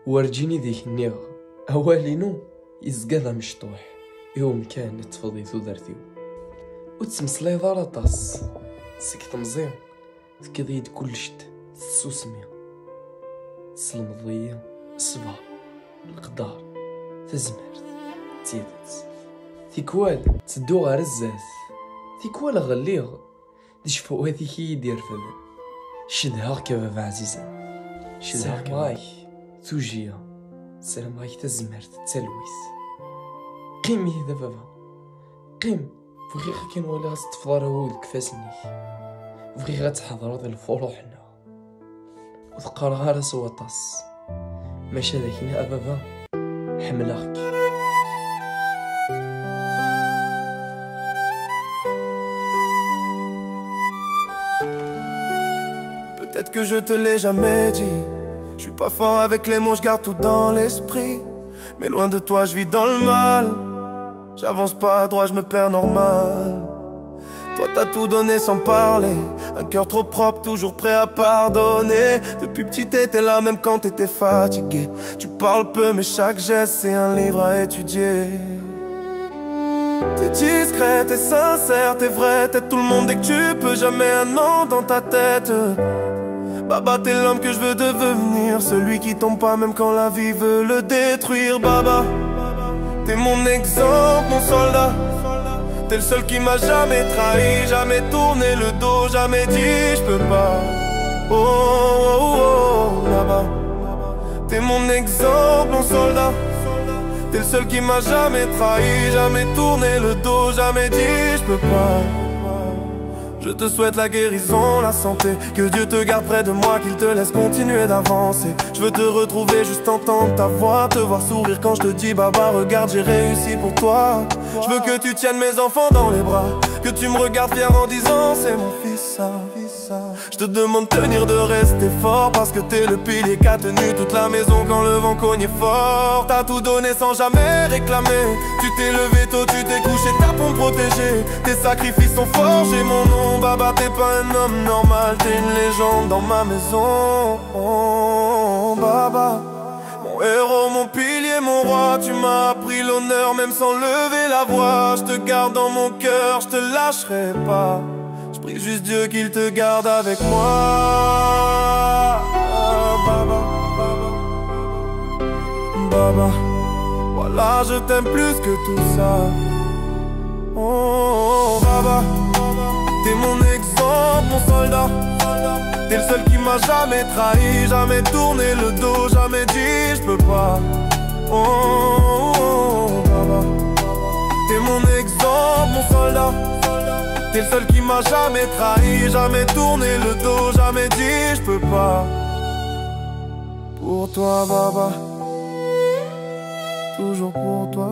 ورجيني ذيك النيغ أوالينو يزقالا مشطوح يوم كان تفضي ثودرتيو وتسمسلي دار طاس سكت مزيان تكضيد كل شد تسوسمية تسلمضية الصبار القدار تزمرت تيدت تيكوال تدو غير الزاز تيكوال غليغ دي شفو هذيك يدير فذا شدها كباب عزيزة شدها كباب توجيه سلام عليك تزمرت تلويس قيمي هذا بابا قيم بغي كان ولا تفضل هو كفاسني بغي غتحضر ذا الفروحنا وتقرا راه سوا طاس ماشي هذاك يا بابا حملك. Peut-être que je te l'ai jamais dit. Je suis pas fort avec les mots, je garde tout dans l'esprit. Mais loin de toi, je vis dans le mal. J'avance pas à droite, je me perds normal. Toi t'as tout donné sans parler. Un cœur trop propre, toujours prêt à pardonner. Depuis petit t'étais là même quand t'étais fatigué. Tu parles peu mais chaque geste c'est un livre à étudier. T'es discret, t'es sincère, t'es vrai. T'es tout le monde dès que tu peux, jamais un nom dans ta tête. Baba t'es l'homme que je veux devenir. Celui qui tombe pas même quand la vie veut le détruire. Baba, t'es mon exemple, mon soldat. T'es le seul qui m'a jamais trahi, jamais tourné le dos, jamais dit je peux pas. Oh, oh, oh, oh, là-bas. T'es mon exemple, mon soldat. T'es le seul qui m'a jamais trahi, jamais tourné le dos, jamais dit je peux pas. Je te souhaite la guérison, la santé. Que Dieu te garde près de moi, qu'il te laisse continuer d'avancer. Je veux te retrouver, juste entendre ta voix. Te voir sourire quand je te dis Baba regarde j'ai réussi pour toi. Je veux que tu tiennes mes enfants dans les bras. Que tu me regardes fier en disant c'est mon fils ça. Je te demande de tenir, de rester fort. Parce que t'es le pilier qui a tenu toute la maison quand le vent cognait fort. T'as tout donné sans jamais réclamer. Tu t'es levé tôt, tu t'es couché tard pour me protéger. Tes sacrifices sont forgés mon nom. Baba t'es pas un homme normal, t'es une légende dans ma maison. Oh, Baba, mon héros, mon pilier, mon roi. Tu m'as appris l'honneur même sans lever la voix. Je te garde dans mon cœur, je te lâcherai pas. Je prie juste Dieu qu'il te garde avec moi. Baba, Baba, voilà je t'aime plus que tout ça. Oh Baba, t'es mon exemple, mon soldat. T'es le seul qui m'a jamais trahi, jamais tourné le dos, jamais dit je peux pas. Oh Baba, t'es mon exemple, mon soldat. T'es le seul qui m'a jamais trahi, jamais tourné le dos, jamais dit je peux pas. Pour toi Baba, toujours pour toi.